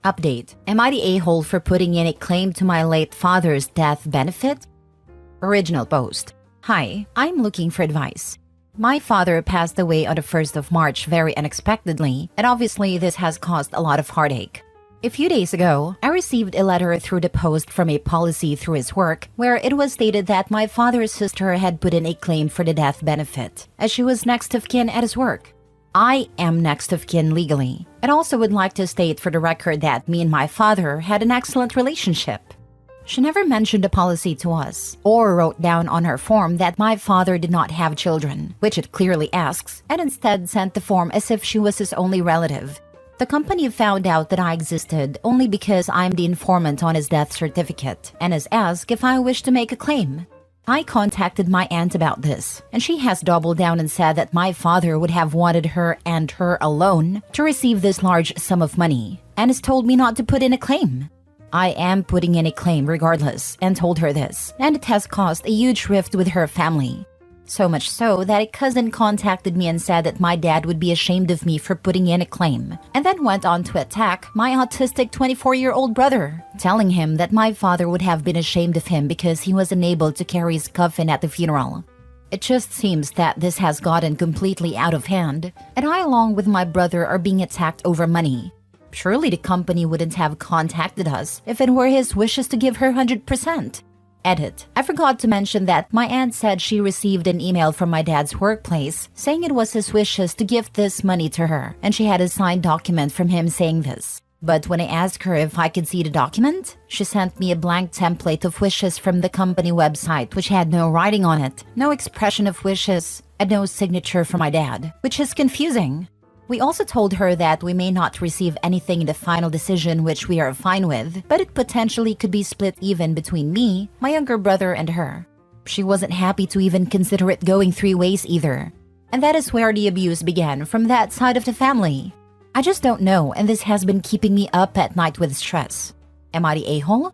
Update. Am I the a-hole for putting in a claim to my late father's death benefit? Original post. Hi, I'm looking for advice. My father passed away on the 1st of March very unexpectedly, and obviously this has caused a lot of heartache. A few days ago, I received a letter through the post from a policy through his work where it was stated that my father's sister had put in a claim for the death benefit, as she was next of kin at his work. I am next of kin legally, and also would like to state for the record that me and my father had an excellent relationship. She never mentioned the policy to us, or wrote down on her form that my father did not have children, which it clearly asks, and instead sent the form as if she was his only relative. The company found out that I existed only because I'm the informant on his death certificate and has asked if I wish to make a claim. I contacted my aunt about this, and she has doubled down and said that my father would have wanted her and her alone to receive this large sum of money, and has told me not to put in a claim. I am putting in a claim regardless and told her this, and it has caused a huge rift with her family. So much so that a cousin contacted me and said that my dad would be ashamed of me for putting in a claim, and then went on to attack my autistic 24-year-old brother, telling him that my father would have been ashamed of him because he was unable to carry his coffin at the funeral. It just seems that this has gotten completely out of hand, and I along with my brother are being attacked over money. Surely the company wouldn't have contacted us if it were his wishes to give her 100%. Edit. I forgot to mention that my aunt said she received an email from my dad's workplace saying it was his wishes to give this money to her, and she had a signed document from him saying this. But when I asked her if I could see the document, she sent me a blank template of wishes from the company website which had no writing on it, no expression of wishes, and no signature from my dad, which is confusing. We also told her that we may not receive anything in the final decision, which we are fine with, but it potentially could be split even between me, my younger brother, and her. She wasn't happy to even consider it going 3 ways either. And that is where the abuse began from that side of the family. I just don't know, and this has been keeping me up at night with stress. Am I the a-hole?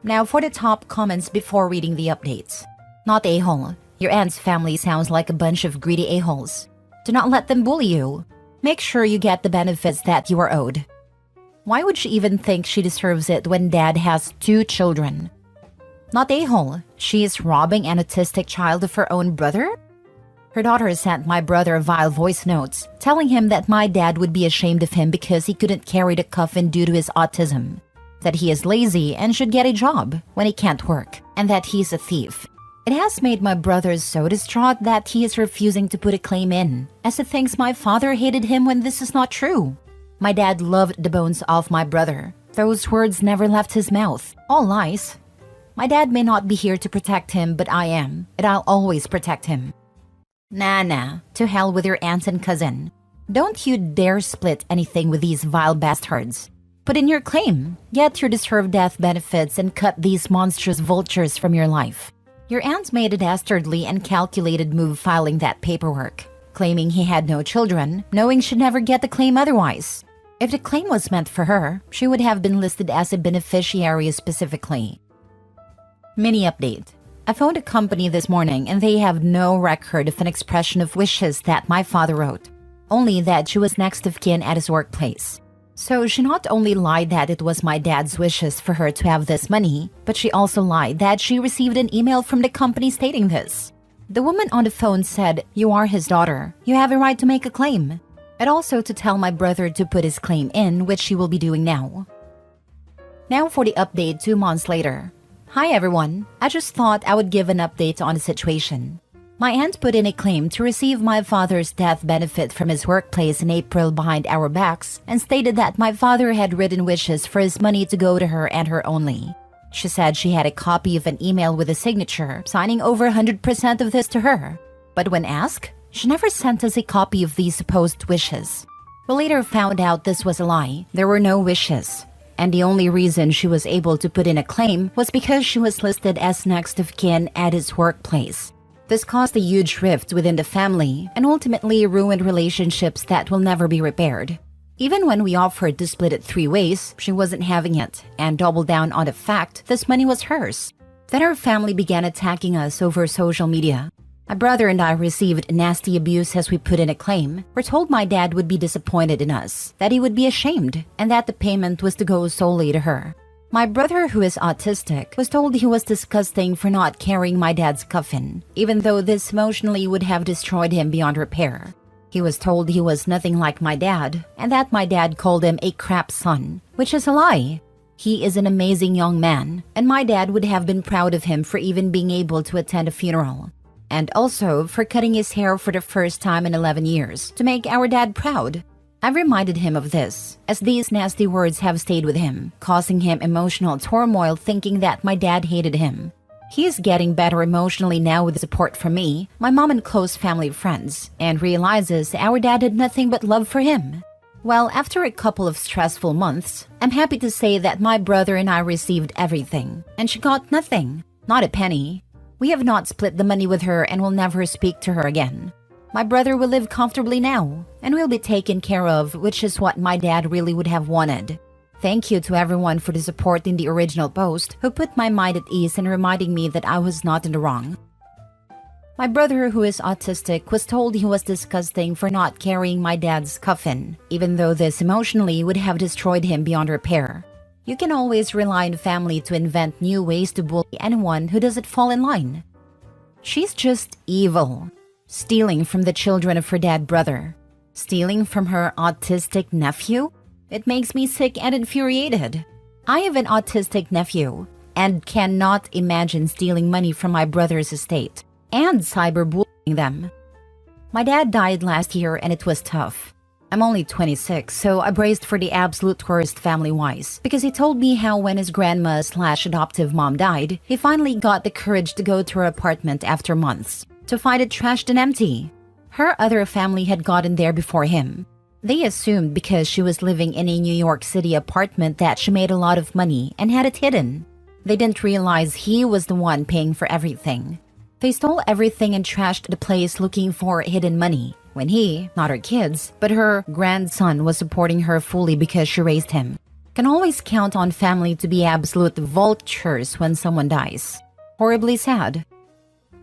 Now for the top comments before reading the updates. Not a-hole. Your aunt's family sounds like a bunch of greedy a-holes. Do not let them bully you. Make sure you get the benefits that you are owed. Why would she even think she deserves it when dad has 2 children? Not a-hole. She is robbing an autistic child of her own brother? Her daughter sent my brother vile voice notes, telling him that my dad would be ashamed of him because he couldn't carry the coffin due to his autism, that he is lazy and should get a job when he can't work, and that he's a thief. It has made my brother so distraught that he is refusing to put a claim in, as he thinks my father hated him when this is not true. My dad loved the bones off my brother. Those words never left his mouth. All lies. My dad may not be here to protect him, but I am, and I'll always protect him. Nah, to hell with your aunt and cousin. Don't you dare split anything with these vile bastards. Put in your claim, get your deserved death benefits, and cut these monstrous vultures from your life. Your aunt made a dastardly and calculated move filing that paperwork, claiming he had no children, knowing she'd never get the claim otherwise. If the claim was meant for her, she would have been listed as a beneficiary specifically. Mini update. I phoned a company this morning and they have no record of an expression of wishes that my father wrote, only that she was next of kin at his workplace. So she not only lied that it was my dad's wishes for her to have this money, but she also lied that she received an email from the company stating this. The woman on the phone said, "You are his daughter. You have a right to make a claim." And also to tell my brother to put his claim in, which she will be doing now. Now for the update 2 months later. Hi everyone. I just thought I would give an update on the situation. My aunt put in a claim to receive my father's death benefit from his workplace in April behind our backs and stated that my father had written wishes for his money to go to her and her only. She said she had a copy of an email with a signature, signing over 100% of this to her. But when asked, she never sent us a copy of these supposed wishes. We later found out this was a lie. There were no wishes. And the only reason she was able to put in a claim was because she was listed as next of kin at his workplace. This caused a huge rift within the family and ultimately ruined relationships that will never be repaired. Even when we offered to split it 3 ways, she wasn't having it and doubled down on the fact this money was hers. Then our family began attacking us over social media. My brother and I received nasty abuse as we put in a claim. We're told my dad would be disappointed in us, that he would be ashamed, and that the payment was to go solely to her. My brother, who is autistic, was told he was disgusting for not carrying my dad's coffin, even though this emotionally would have destroyed him beyond repair. He was told he was nothing like my dad, and that my dad called him a crap son, which is a lie. He is an amazing young man, and my dad would have been proud of him for even being able to attend a funeral. And also for cutting his hair for the first time in 11 years to make our dad proud. I've reminded him of this, as these nasty words have stayed with him, causing him emotional turmoil thinking that my dad hated him. He is getting better emotionally now with support from me, my mom and close family friends, and realizes our dad had nothing but love for him. Well, after a couple of stressful months, I'm happy to say that my brother and I received everything, and she got nothing, not a penny. We have not split the money with her and will never speak to her again. My brother will live comfortably now, and will be taken care of, which is what my dad really would have wanted. Thank you to everyone for the support in the original post who put my mind at ease and reminding me that I was not in the wrong. My brother, who is autistic, was told he was disgusting for not carrying my dad's coffin, even though this emotionally would have destroyed him beyond repair. You can always rely on family to invent new ways to bully anyone who doesn't fall in line. She's just evil. Stealing from the children of her dead brother. Stealing from her autistic nephew? It makes me sick and infuriated. I have an autistic nephew and cannot imagine stealing money from my brother's estate and cyberbullying them. My dad died last year and it was tough. I'm only 26, so I braced for the absolute worst family-wise because he told me how when his grandma/adoptive mom died, he finally got the courage to go to her apartment after months to find it trashed and empty. Her other family had gotten there before him. They assumed because she was living in a New York City apartment that she made a lot of money and had it hidden. They didn't realize he was the one paying for everything. They stole everything and trashed the place looking for hidden money, when he, not her kids, but her grandson was supporting her fully because she raised him. Can always count on family to be absolute vultures when someone dies. Horribly sad.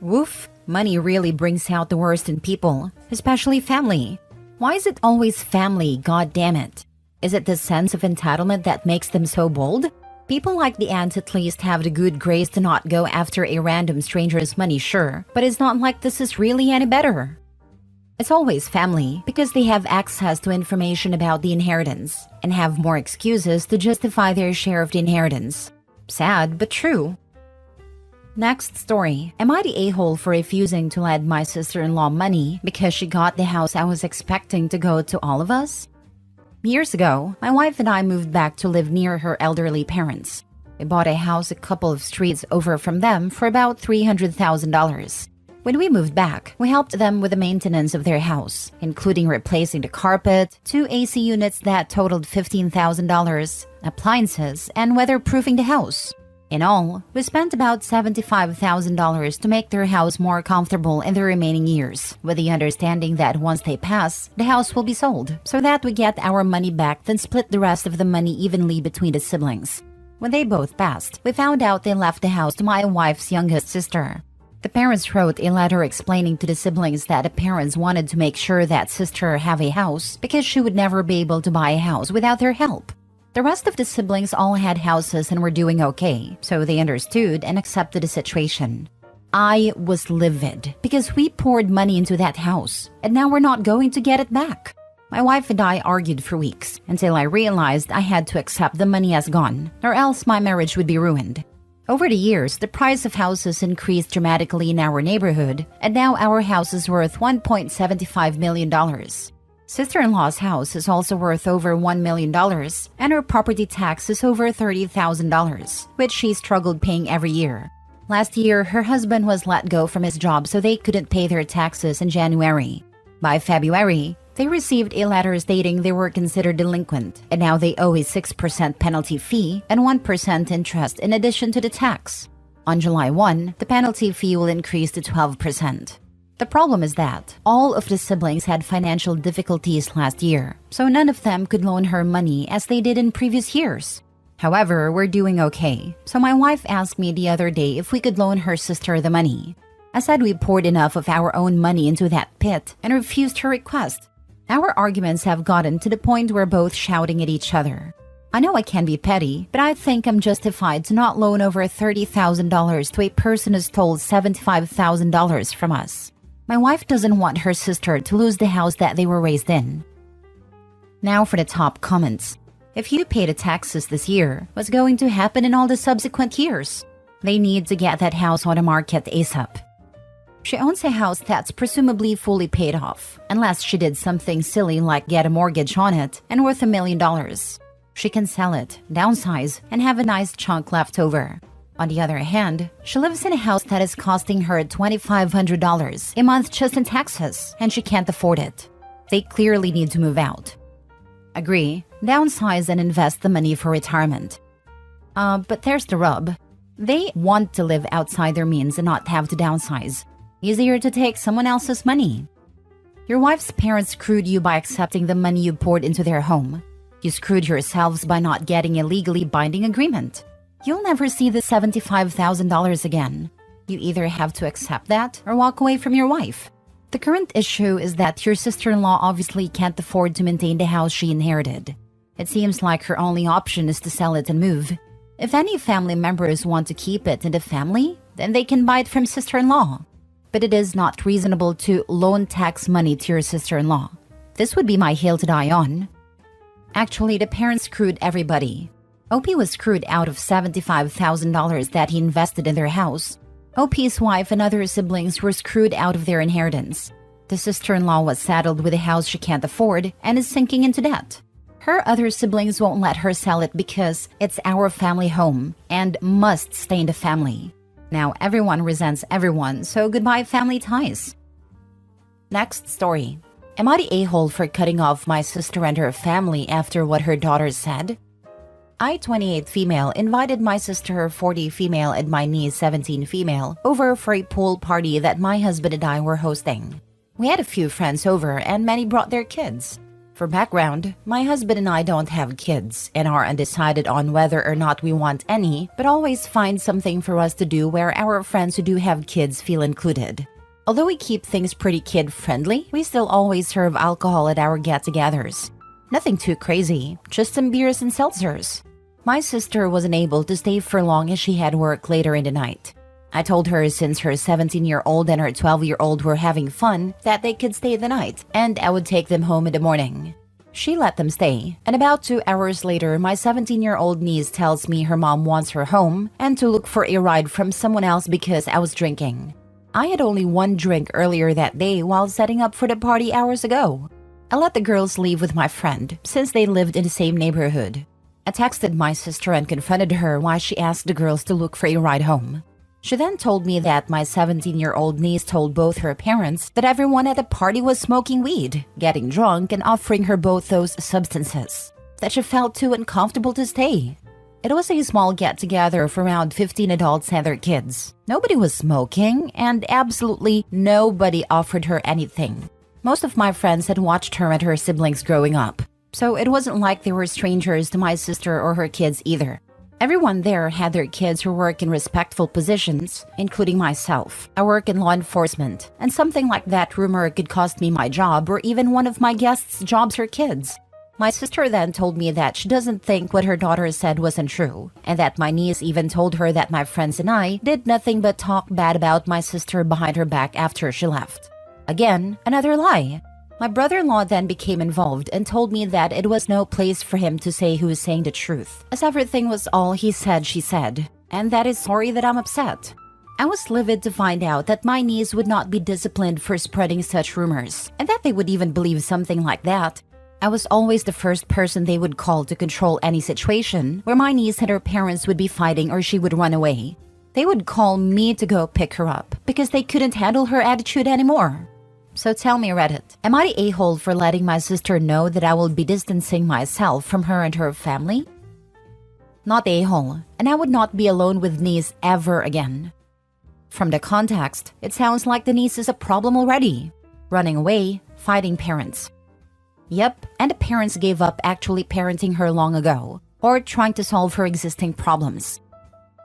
Woof, money really brings out the worst in people, especially family. Why is it always family, god damn it? Is it the sense of entitlement that makes them so bold? People like the ants at least have the good grace to not go after a random stranger's money, sure, but it's not like this is really any better. It's always family because they have access to information about the inheritance and have more excuses to justify their share of the inheritance. Sad, but true. Next story. Am I the a-hole for refusing to lend my sister-in-law money because she got the house I was expecting to go to all of us? Years ago, my wife and I moved back to live near her elderly parents. We bought a house a couple of streets over from them for about $300,000. When we moved back, we helped them with the maintenance of their house, including replacing the carpet, 2 AC units that totaled $15,000, appliances, and weatherproofing the house. In all, we spent about $75,000 to make their house more comfortable in the remaining years, with the understanding that once they pass, the house will be sold, so that we get our money back then split the rest of the money evenly between the siblings. When they both passed, we found out they left the house to my wife's youngest sister. The parents wrote a letter explaining to the siblings that the parents wanted to make sure that sister have a house because she would never be able to buy a house without their help. The rest of the siblings all had houses and were doing okay, so they understood and accepted the situation. I was livid because we poured money into that house, and now we're not going to get it back. My wife and I argued for weeks until I realized I had to accept the money as gone, or else my marriage would be ruined. Over the years, the price of houses increased dramatically in our neighborhood, and now our house is worth $1.75 million. Sister-in-law's house is also worth over $1 million, and her property tax is over $30,000, which she struggled paying every year. Last year, her husband was let go from his job so they couldn't pay their taxes in January. By February, they received a letter stating they were considered delinquent, and now they owe a 6% penalty fee and 1% interest in addition to the tax. On July 1, the penalty fee will increase to 12%. The problem is that all of the siblings had financial difficulties last year, so none of them could loan her money as they did in previous years. However, we're doing okay, so my wife asked me the other day if we could loan her sister the money. I said we poured enough of our own money into that pit and refused her request. Our arguments have gotten to the point where both shouting at each other. I know I can be petty, but I think I'm justified to not loan over $30,000 to a person who stole $75,000 from us. My wife doesn't want her sister to lose the house that they were raised in. Now for the top comments. If you pay the taxes this year, what's going to happen in all the subsequent years? They need to get that house on the market ASAP. She owns a house that's presumably fully paid off, unless she did something silly like get a mortgage on it and worth $1 million. She can sell it, downsize, and have a nice chunk left over. On the other hand, she lives in a house that is costing her $2,500 a month just in taxes, and she can't afford it. They clearly need to move out. Agree, downsize and invest the money for retirement. But there's the rub. They want to live outside their means and not have to downsize. Easier to take someone else's money. Your wife's parents screwed you by accepting the money you poured into their home. You screwed yourselves by not getting a legally binding agreement. You'll never see the $75,000 again. You either have to accept that or walk away from your wife. The current issue is that your sister-in-law obviously can't afford to maintain the house she inherited. It seems like her only option is to sell it and move. If any family members want to keep it in the family, then they can buy it from sister-in-law. But it is not reasonable to loan tax money to your sister-in-law. This would be my hill to die on. Actually, the parents screwed everybody. OP was screwed out of $75,000 that he invested in their house. OP's wife and other siblings were screwed out of their inheritance. The sister-in-law was saddled with a house she can't afford and is sinking into debt. Her other siblings won't let her sell it because it's our family home and must stay in the family. Now everyone resents everyone, so goodbye family ties. Next story. Am I the a-hole for cutting off my sister and her family after what her daughter said? I, 28 female, invited my sister, 40 female, and my niece, 17 female, over for a pool party that my husband and I were hosting. We had a few friends over and many brought their kids. For background, my husband and I don't have kids and are undecided on whether or not we want any, but always find something for us to do where our friends who do have kids feel included. Although we keep things pretty kid-friendly, we still always serve alcohol at our get-togethers. Nothing too crazy, just some beers and seltzers. My sister wasn't able to stay for long as she had work later in the night. I told her since her 17-year-old and her 12-year-old were having fun that they could stay the night and I would take them home in the morning. She let them stay, and about 2 hours later, my 17-year-old niece tells me her mom wants her home and to look for a ride from someone else because I was drinking. I had only one drink earlier that day while setting up for the party hours ago. I let the girls leave with my friend since they lived in the same neighborhood. I texted my sister and confronted her why she asked the girls to look for a ride home. She then told me that my 17-year-old niece told both her parents that everyone at the party was smoking weed, getting drunk, and offering her both those substances, that she felt too uncomfortable to stay. It was a small get-together of around 15 adults and their kids. Nobody was smoking, and absolutely nobody offered her anything. Most of my friends had watched her and her siblings growing up, so it wasn't like they were strangers to my sister or her kids either. Everyone there had their kids who work in respectful positions, including myself. I work in law enforcement, and something like that rumor could cost me my job or even one of my guests' jobs or kids. My sister then told me that she doesn't think what her daughter said wasn't true, and that my niece even told her that my friends and I did nothing but talk bad about my sister behind her back after she left. Again, another lie. My brother-in-law then became involved and told me that it was no place for him to say who was saying the truth, as everything was all he said she said, and that is sorry that I'm upset. I was livid to find out that my niece would not be disciplined for spreading such rumors, and that they would even believe something like that. I was always the first person they would call to control any situation where my niece and her parents would be fighting or she would run away. They would call me to go pick her up because they couldn't handle her attitude anymore. So tell me, Reddit, am I the a-hole for letting my sister know that I will be distancing myself from her and her family? Not the a-hole, and I would not be alone with niece ever again. From the context, it sounds like the niece is a problem already. Running away, fighting parents. Yep, and the parents gave up actually parenting her long ago, or trying to solve her existing problems.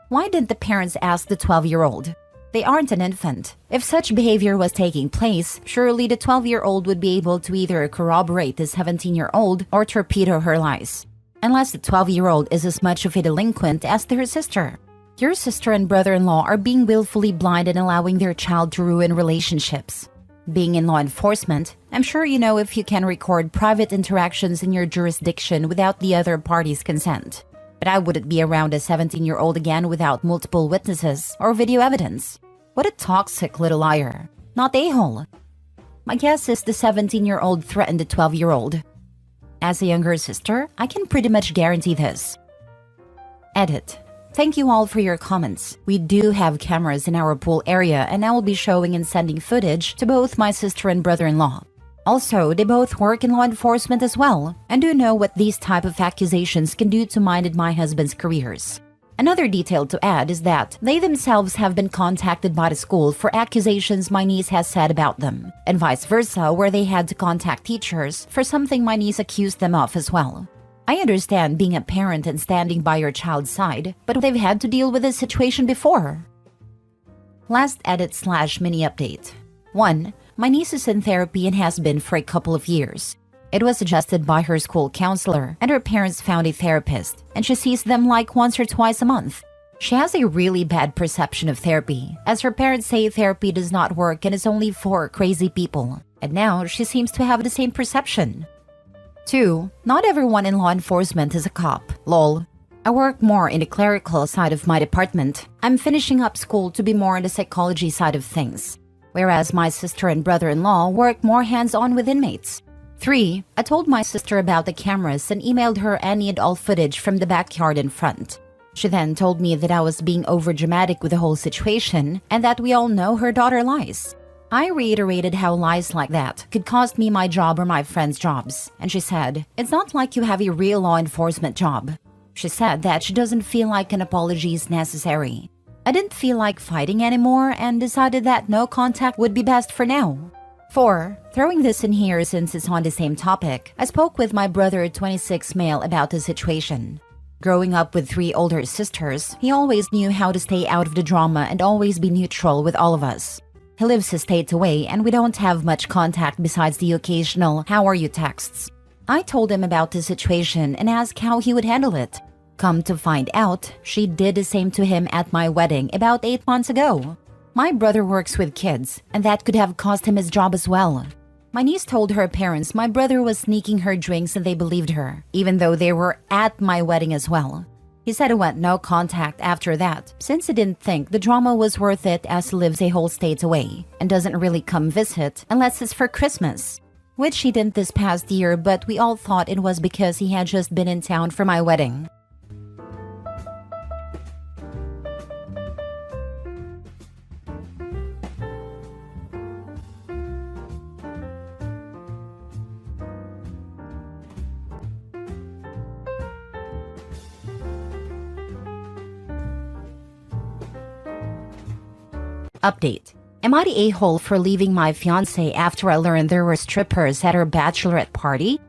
Why didn't the parents ask the 12-year-old? They aren't an infant. If such behavior was taking place, surely the 12-year-old would be able to either corroborate the 17-year-old or torpedo her lies. Unless the 12-year-old is as much of a delinquent as their sister. Your sister and brother-in-law are being willfully blind and allowing their child to ruin relationships. Being in law enforcement, I'm sure you know if you can record private interactions in your jurisdiction without the other party's consent. But I wouldn't be around a 17-year-old again without multiple witnesses or video evidence. What a toxic little liar. Not a-hole. My guess is the 17-year-old threatened the 12-year-old. As a younger sister, I can pretty much guarantee this. Edit. Thank you all for your comments. We do have cameras in our pool area and I will be showing and sending footage to both my sister and brother-in-law. Also, they both work in law enforcement as well and do know what these type of accusations can do to mine and my husband's careers. Another detail to add is that they themselves have been contacted by the school for accusations my niece has said about them, and vice versa where they had to contact teachers for something my niece accused them of as well. I understand being a parent and standing by your child's side, but they've had to deal with this situation before. Last edit/mini update. 1. My niece is in therapy and has been for a couple of years. It was suggested by her school counselor, and her parents found a therapist, and she sees them like once or twice a month. She has a really bad perception of therapy, as her parents say therapy does not work and is only for crazy people, and now she seems to have the same perception. 2. Not everyone in law enforcement is a cop. Lol. I work more in the clerical side of my department. I'm finishing up school to be more on the psychology side of things. Whereas my sister and brother-in-law work more hands-on with inmates. 3. I told my sister about the cameras and emailed her any and all footage from the backyard in front. She then told me that I was being overdramatic with the whole situation and that we all know her daughter lies. I reiterated how lies like that could cost me my job or my friends' jobs, and she said, "It's not like you have a real law enforcement job." She said that she doesn't feel like an apology is necessary. I didn't feel like fighting anymore and decided that no contact would be best for now. 4. Throwing this in here since it's on the same topic, I spoke with my brother, 26 male, about the situation. Growing up with 3 older sisters, he always knew how to stay out of the drama and always be neutral with all of us. He lives a state away and we don't have much contact besides the occasional "how are you" texts. I told him about the situation and asked how he would handle it. Come to find out, she did the same to him at my wedding about 8 months ago. My brother works with kids, and that could have cost him his job as well. My niece told her parents my brother was sneaking her drinks and they believed her, even though they were at my wedding as well. He said he went no contact after that, since he didn't think the drama was worth it as he lives a whole state away and doesn't really come visit unless it's for Christmas. Which he didn't this past year, but we all thought it was because he had just been in town for my wedding. Update. Am I the a-hole for leaving my fiancé after I learned there were strippers at her bachelorette party?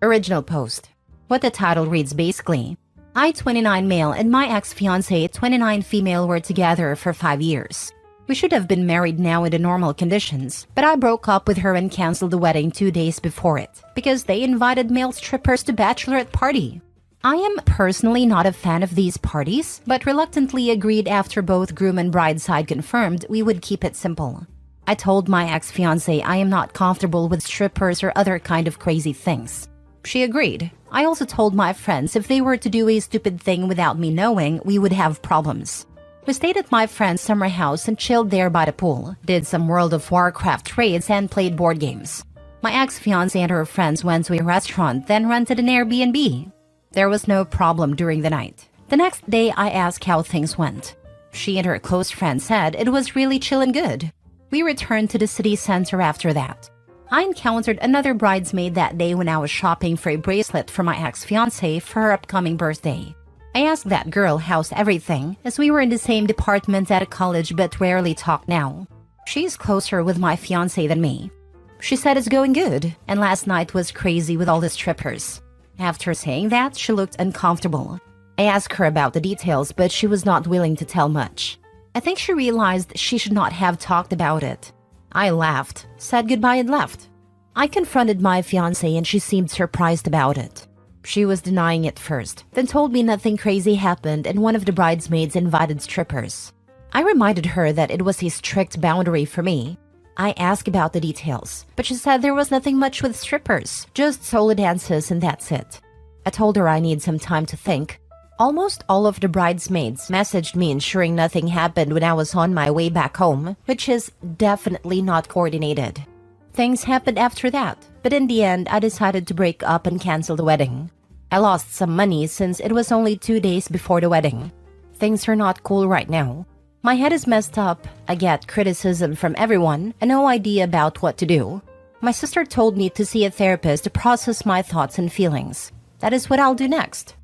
Original post. What the title reads basically. I, 29 male, and my ex-fiancé, 29 female, were together for 5 years. We should have been married now in the normal conditions, but I broke up with her and canceled the wedding 2 days before it, because they invited male strippers to bachelorette party. I am personally not a fan of these parties, but reluctantly agreed after both groom and bride side confirmed we would keep it simple. I told my ex-fiancé I am not comfortable with strippers or other kind of crazy things. She agreed. I also told my friends if they were to do a stupid thing without me knowing, we would have problems. We stayed at my friend's summer house and chilled there by the pool, did some World of Warcraft raids and played board games. My ex-fiancé and her friends went to a restaurant, then rented an Airbnb. There was no problem during the night. The next day, I asked how things went. She and her close friend said it was really chill and good. We returned to the city center after that. I encountered another bridesmaid that day when I was shopping for a bracelet for my ex-fiancé for her upcoming birthday. I asked that girl how's everything, as we were in the same department at a college but rarely talk now. She's closer with my fiancé than me. She said it's going good, and last night was crazy with all the strippers. After saying that, she looked uncomfortable. I asked her about the details, but she was not willing to tell much. I think she realized she should not have talked about it. I laughed, said goodbye and left. I confronted my fiancé and she seemed surprised about it. She was denying it first, then told me nothing crazy happened and one of the bridesmaids invited strippers. I reminded her that it was a strict boundary for me. I asked about the details, but she said there was nothing much with strippers, just solo dances and that's it. I told her I need some time to think. Almost all of the bridesmaids messaged me ensuring nothing happened when I was on my way back home, which is definitely not coordinated. Things happened after that, but in the end I decided to break up and cancel the wedding. I lost some money since it was only 2 days before the wedding. Things are not cool right now. My head is messed up, I get criticism from everyone, and no idea about what to do. My sister told me to see a therapist to process my thoughts and feelings. That is what I'll do next.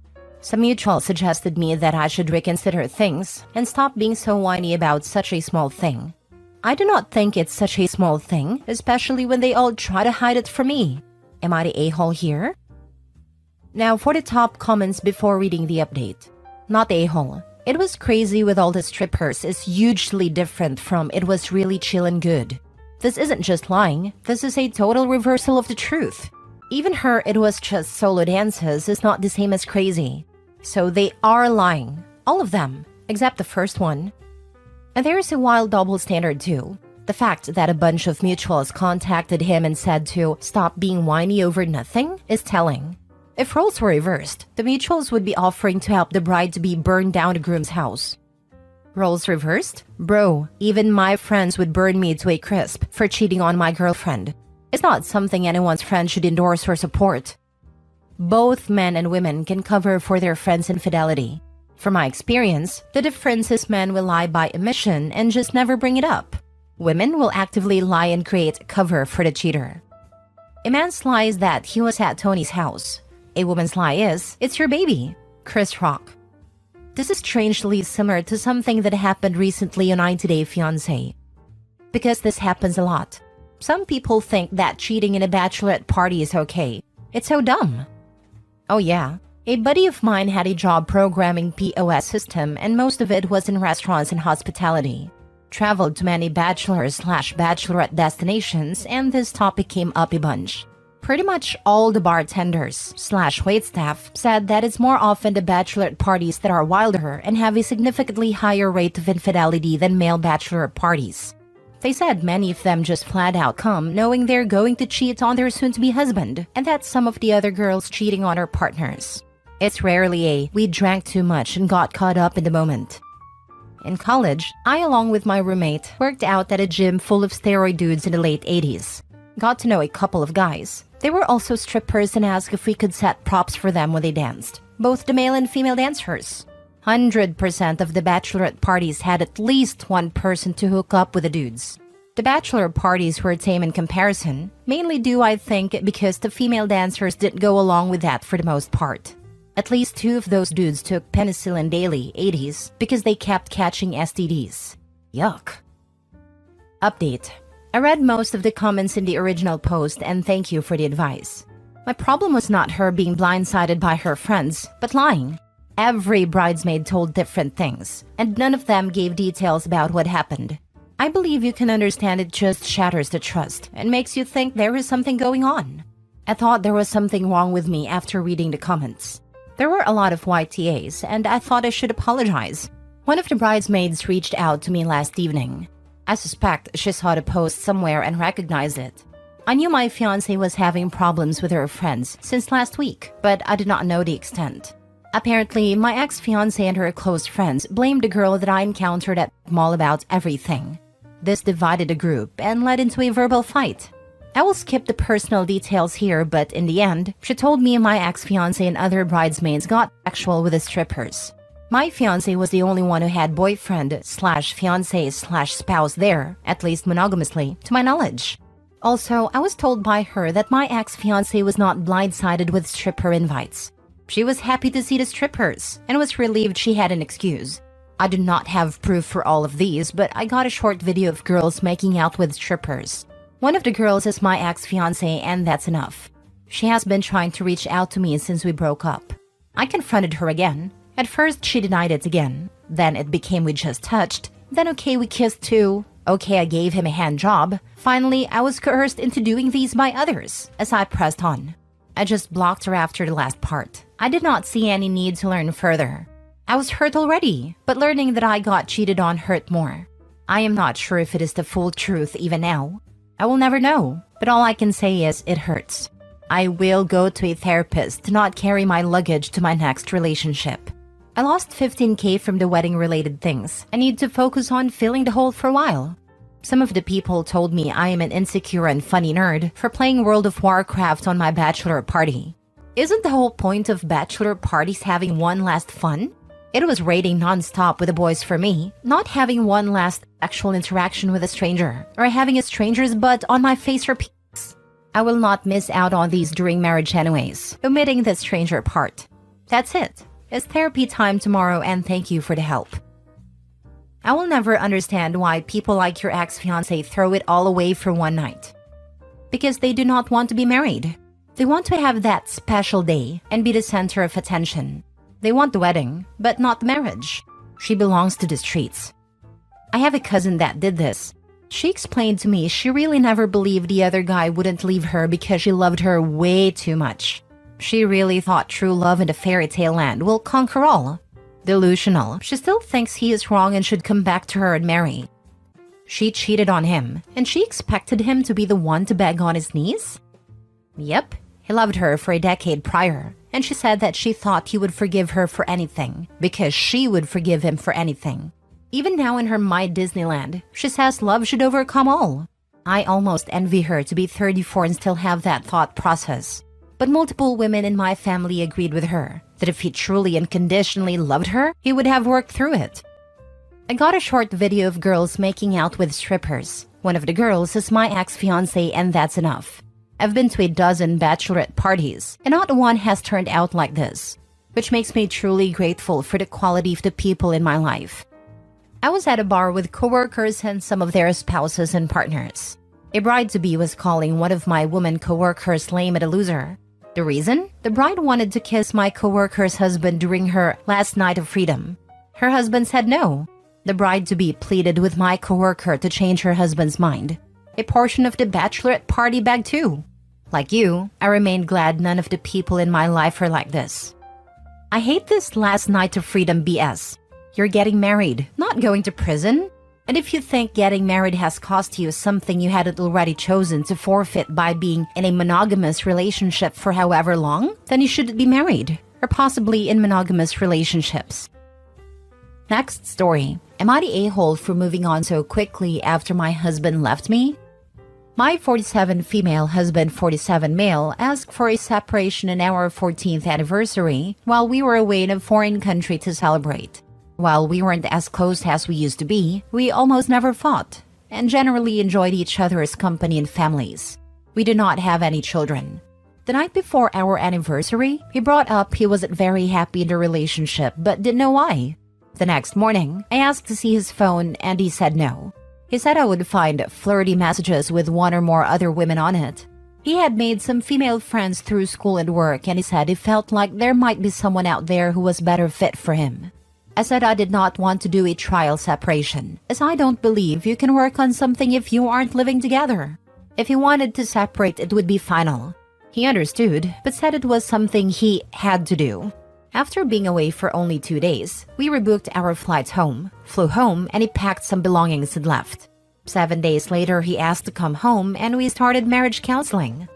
Some mutual suggested me that I should reconsider things and stop being so whiny about such a small thing. I do not think it's such a small thing, especially when they all try to hide it from me. Am I the a-hole here? Now for the top comments before reading the update. Not a-hole. It was crazy with all the strippers is hugely different from it was really chill and good. This isn't just lying, this is a total reversal of the truth. Even her it was just solo dances is not the same as crazy. So they are lying. All of them, except the first one. And there is a wild double standard too. The fact that a bunch of mutuals contacted him and said to stop being whiny over nothing is telling. If roles were reversed, the mutuals would be offering to help the bride to be burned down the groom's house. Roles reversed? Bro, even my friends would burn me to a crisp for cheating on my girlfriend. It's not something anyone's friend should endorse or support. Both men and women can cover for their friends' infidelity. From my experience, the difference is men will lie by omission and just never bring it up. Women will actively lie and create cover for the cheater. A man's lie is that he was at Tony's house. A woman's lie is, it's your baby. Chris Rock. This is strangely similar to something that happened recently on 90 Day Fiancé. Because this happens a lot. Some people think that cheating in a bachelorette party is okay. It's so dumb. Oh yeah, a buddy of mine had a job programming POS system and most of it was in restaurants and hospitality. Traveled to many bachelor/bachelorette destinations and this topic came up a bunch. Pretty much all the bartenders/waitstaff said that it's more often the bachelorette parties that are wilder and have a significantly higher rate of infidelity than male bachelorette parties. They said many of them just flat out come knowing they're going to cheat on their soon-to-be husband and that some of the other girls cheating on their partners. It's rarely a, we drank too much and got caught up in the moment. In college, I along with my roommate worked out at a gym full of steroid dudes in the late 80s. Got to know a couple of guys. They were also strippers and asked if we could set props for them when they danced. Both the male and female dancers. 100% of the bachelorette parties had at least one person to hook up with the dudes. The bachelor parties were tame in comparison, mainly due I think because the female dancers didn't go along with that for the most part. At least 2 of those dudes took penicillin daily, 80s, because they kept catching STDs. Yuck. Update. I read most of the comments in the original post and thank you for the advice. My problem was not her being blindsided by her friends, but lying. Every bridesmaid told different things, and none of them gave details about what happened. I believe you can understand it just shatters the trust and makes you think there is something going on. I thought there was something wrong with me after reading the comments. There were a lot of YTAs, and I thought I should apologize. One of the bridesmaids reached out to me last evening. I suspect she saw the post somewhere and recognized it. I knew my fiancé was having problems with her friends since last week, but I did not know the extent. Apparently, my ex-fiancé and her close friends blamed the girl that I encountered at the mall about everything. This divided the group and led into a verbal fight. I will skip the personal details here, but in the end, she told me my ex-fiancé and other bridesmaids got sexual with the strippers. My fiancé was the only one who had boyfriend/fiancé/spouse there, at least monogamously, to my knowledge. Also, I was told by her that my ex-fiancé was not blindsided with stripper invites. She was happy to see the strippers and was relieved she had an excuse. I do not have proof for all of these, but I got a short video of girls making out with strippers. One of the girls is my ex-fiancé and that's enough. She has been trying to reach out to me since we broke up. I confronted her again. At first, she denied it again. Then it became we just touched, Then okay, we kissed too. Okay, I gave him a hand job. Finally, I was coerced into doing these by others as I pressed on. I just blocked her after the last part. I did not see any need to learn further. I was hurt already, but learning that I got cheated on hurt more. I am not sure if it is the full truth even now. I will never know, but all I can say is it hurts. I will go to a therapist to not carry my luggage to my next relationship. I lost 15K from the wedding-related things. I need to focus on filling the hole for a while. Some of the people told me I am an insecure and funny nerd for playing World of Warcraft on my bachelor party. Isn't the whole point of bachelor parties having one last fun? It was raiding non-stop with the boys for me, not having one last actual interaction with a stranger, or having a stranger's butt on my face or penis. I will not miss out on these during marriage anyways, omitting the stranger part. That's it. It's therapy time tomorrow and thank you for the help. I will never understand why people like your ex-fiancé throw it all away for one night. Because they do not want to be married. They want to have that special day and be the center of attention. They want the wedding, but not the marriage. She belongs to the streets. I have a cousin that did this. She explained to me she really never believed the other guy wouldn't leave her because she loved her way too much. She really thought true love in the fairy tale land will conquer all. Delusional. She still thinks he is wrong and should come back to her and marry. She cheated on him, and she expected him to be the one to beg on his knees? Yep. He loved her for a decade prior, and she said that she thought he would forgive her for anything, because she would forgive him for anything. Even now in her My Disneyland, she says love should overcome all. I almost envy her to be 34 and still have that thought process. But multiple women in my family agreed with her, that if he truly unconditionally loved her, he would have worked through it. I got a short video of girls making out with strippers. One of the girls is my ex-fiancé and that's enough. I've been to a dozen bachelorette parties, and not one has turned out like this, which makes me truly grateful for the quality of the people in my life. I was at a bar with coworkers and some of their spouses and partners. A bride-to-be was calling one of my woman coworkers lame and a loser. The reason? The bride wanted to kiss my coworker's husband during her last night of freedom. Her husband said no. The bride-to-be pleaded with my coworker to change her husband's mind. A portion of the bachelorette party bag too. Like you, I remain glad none of the people in my life are like this. I hate this last night of freedom BS. You're getting married, not going to prison. And if you think getting married has cost you something you hadn't already chosen to forfeit by being in a monogamous relationship for however long, then you shouldn't be married, or possibly in monogamous relationships. Next story. Am I the a-hole for moving on so quickly after my husband left me? My 47 female husband 47 male asked for a separation on our 14th anniversary while we were away in a foreign country to celebrate. While we weren't as close as we used to be, we almost never fought and generally enjoyed each other's company and families. We did not have any children. The night before our anniversary, he brought up he wasn't very happy in the relationship but didn't know why. The next morning, I asked to see his phone and he said no. He said I would find flirty messages with one or more other women on it. He had made some female friends through school and work and he said he felt like there might be someone out there who was better fit for him. I said I did not want to do a trial separation, as I don't believe you can work on something if you aren't living together. If he wanted to separate, it would be final. He understood, but said it was something he had to do. After being away for only 2 days, we rebooked our flights home, flew home, and he packed some belongings and left. 7 days later, he asked to come home and we started marriage counseling.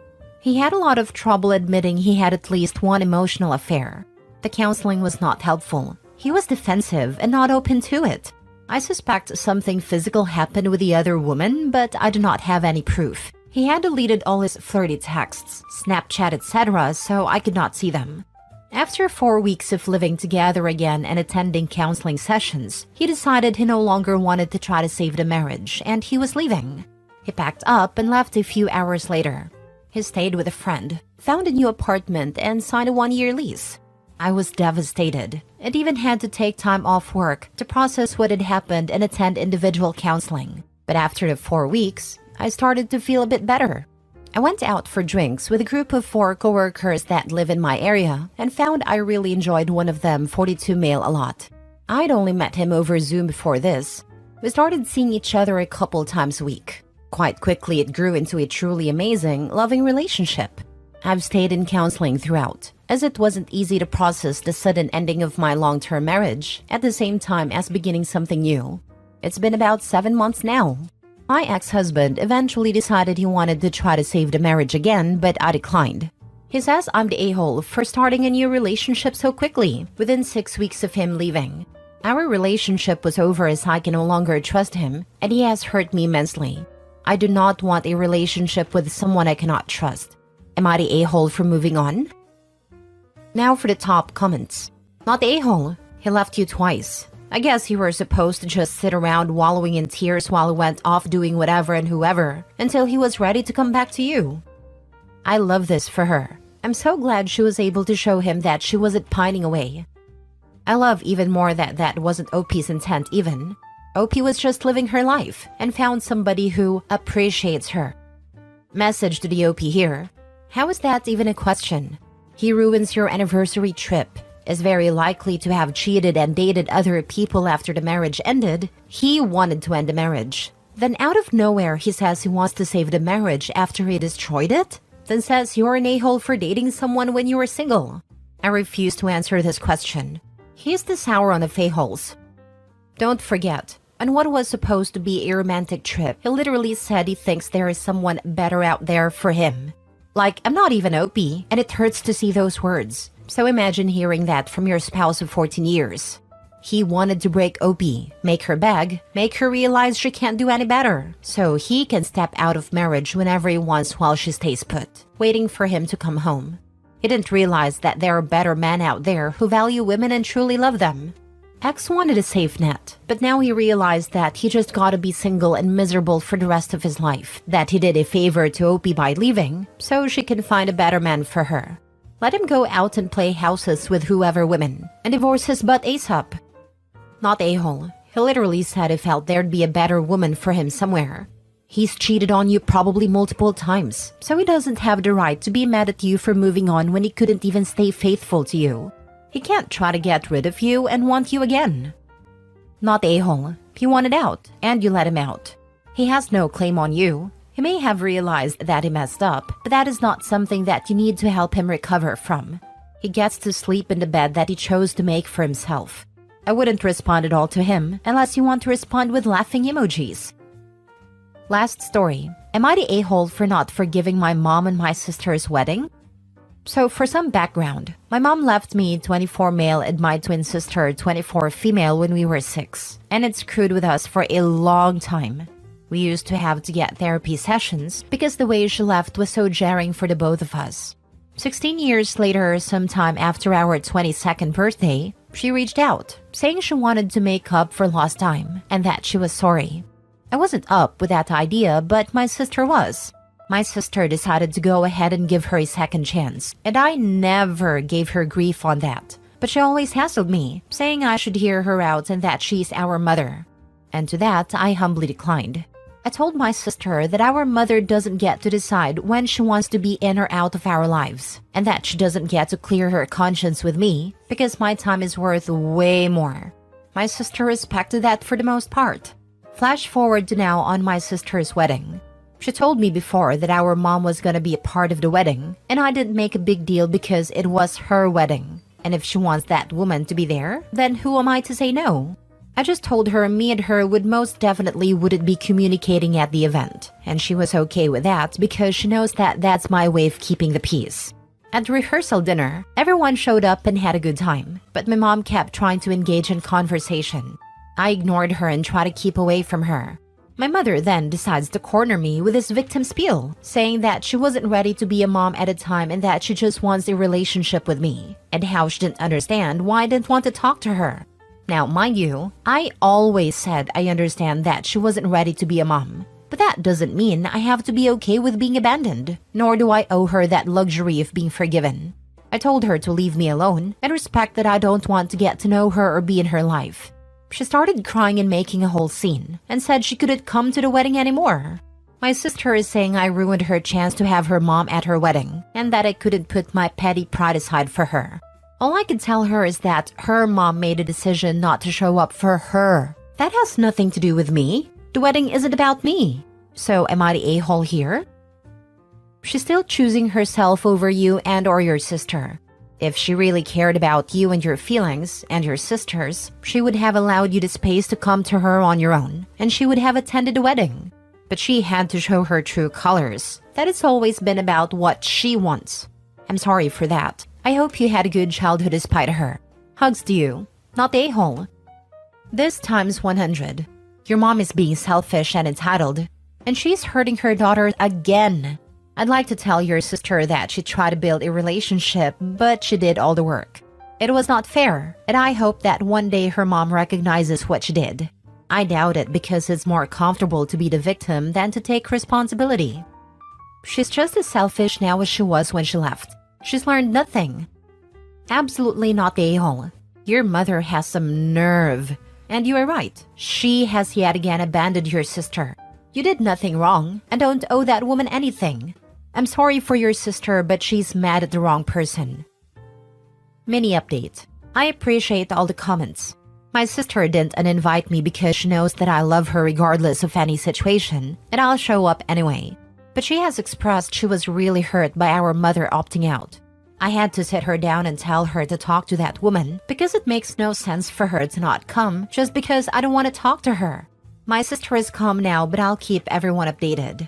He had a lot of trouble admitting he had at least one emotional affair. The counseling was not helpful. He was defensive and not open to it. I suspect something physical happened with the other woman, but I do not have any proof. He had deleted all his flirty texts, Snapchat, etc., so I could not see them. After 4 weeks of living together again and attending counseling sessions, he decided he no longer wanted to try to save the marriage and he was leaving. He packed up and left a few hours later. He stayed with a friend, found a new apartment, and signed a 1-year lease. I was devastated and even had to take time off work to process what had happened and attend individual counseling. But after the 4 weeks, I started to feel a bit better. I went out for drinks with a group of 4 coworkers that live in my area and found I really enjoyed one of them, 42 male, a lot. I'd only met him over Zoom before this. We started seeing each other a couple times a week. Quite quickly, it grew into a truly amazing, loving relationship. I've stayed in counseling throughout, as it wasn't easy to process the sudden ending of my long-term marriage at the same time as beginning something new. It's been about 7 months now. My ex-husband eventually decided he wanted to try to save the marriage again, but I declined. He says I'm the a-hole for starting a new relationship so quickly, within 6 weeks of him leaving. Our relationship was over as I can no longer trust him, and he has hurt me immensely. I do not want a relationship with someone I cannot trust. Am I the a-hole for moving on? Now for the top comments. Not the a-hole. He left you twice. I guess you were supposed to just sit around wallowing in tears while he went off doing whatever and whoever until he was ready to come back to you. I love this for her. I'm so glad she was able to show him that she wasn't pining away. I love even more that that wasn't OP's intent even. OP was just living her life and found somebody who appreciates her. Message to the OP here. How is that even a question? He ruins your anniversary trip, is very likely to have cheated and dated other people after the marriage ended. He wanted to end the marriage. Then out of nowhere he says he wants to save the marriage after he destroyed it? Then says you're an a-hole for dating someone when you were single. I refuse to answer this question. He's the sour on the a-holes. Don't forget, on what was supposed to be a romantic trip, he literally said he thinks there is someone better out there for him. Like, I'm not even OP, and it hurts to see those words. So imagine hearing that from your spouse of 14 years. He wanted to break OP, make her beg, make her realize she can't do any better, so he can step out of marriage whenever he wants while she stays put, waiting for him to come home. He didn't realize that there are better men out there who value women and truly love them. X wanted a safe net, but now he realized that he just gotta be single and miserable for the rest of his life, that he did a favor to OP by leaving, so she can find a better man for her. Let him go out and play houses with whoever women, and divorce his butt ASAP. Not a-hole. He literally said he felt there'd be a better woman for him somewhere. He's cheated on you probably multiple times, so he doesn't have the right to be mad at you for moving on when he couldn't even stay faithful to you. He can't try to get rid of you and want you again. Not a-hole. He wanted out, and you let him out. He has no claim on you. He may have realized that he messed up, but that is not something that you need to help him recover from. He gets to sleep in the bed that he chose to make for himself. I wouldn't respond at all to him unless you want to respond with laughing emojis. Last story. Am I the a-hole for not forgiving my mom and my sister's wedding? So for some background, my mom left me 24 male and my twin sister 24 female when we were 6, and it screwed with us for a long time. We used to have to get therapy sessions because the way she left was so jarring for the both of us. 16 years later, sometime after our 22nd birthday, she reached out, saying she wanted to make up for lost time and that she was sorry. I wasn't up with that idea, but my sister was. My sister decided to go ahead and give her a second chance, and I never gave her grief on that. But she always hassled me, saying I should hear her out and that she's our mother. And to that, I humbly declined. I told my sister that our mother doesn't get to decide when she wants to be in or out of our lives, and that she doesn't get to clear her conscience with me because my time is worth way more. My sister respected that for the most part. Flash forward to now on my sister's wedding. She told me before that our mom was gonna be a part of the wedding, and I didn't make a big deal because it was her wedding. And if she wants that woman to be there, then who am I to say no? I just told her me and her would most definitely wouldn't be communicating at the event, and she was okay with that because she knows that that's my way of keeping the peace. At the rehearsal dinner, everyone showed up and had a good time, but my mom kept trying to engage in conversation. I ignored her and tried to keep away from her. My mother then decides to corner me with this victim spiel, saying that she wasn't ready to be a mom at a time and that she just wants a relationship with me, and how she didn't understand why I didn't want to talk to her. Now, mind you, I always said I understand that she wasn't ready to be a mom, but that doesn't mean I have to be okay with being abandoned, nor do I owe her that luxury of being forgiven. I told her to leave me alone and respect that I don't want to get to know her or be in her life. She started crying and making a whole scene, and said she couldn't come to the wedding anymore. My sister is saying I ruined her chance to have her mom at her wedding, and that I couldn't put my petty pride aside for her. All I could tell her is that her mom made a decision not to show up for her That has nothing to do with me. The wedding isn't about me. So am I the a-hole here? She's still choosing herself over you and or your sister. If she really cared about you and your feelings, and your sisters, she would have allowed you the space to come to her on your own, and she would have attended the wedding. But she had to show her true colors. That it's always been about what she wants. I'm sorry for that. I hope you had a good childhood despite her. Hugs to you, not the a-hole. This times 100. Your mom is being selfish and entitled, and she's hurting her daughter again. I'd like to tell your sister that she tried to build a relationship, but she did all the work. It was not fair, and I hope that one day her mom recognizes what she did. I doubt it because it's more comfortable to be the victim than to take responsibility. She's just as selfish now as she was when she left. She's learned nothing. Absolutely not the a-hole. Your mother has some nerve. And you are right. She has yet again abandoned your sister. You did nothing wrong and don't owe that woman anything. I'm sorry for your sister, but she's mad at the wrong person. Mini update. I appreciate all the comments. My sister didn't uninvite me because she knows that I love her regardless of any situation, and I'll show up anyway. But she has expressed she was really hurt by our mother opting out. I had to sit her down and tell her to talk to that woman because it makes no sense for her to not come just because I don't want to talk to her. My sister is calm now, but I'll keep everyone updated.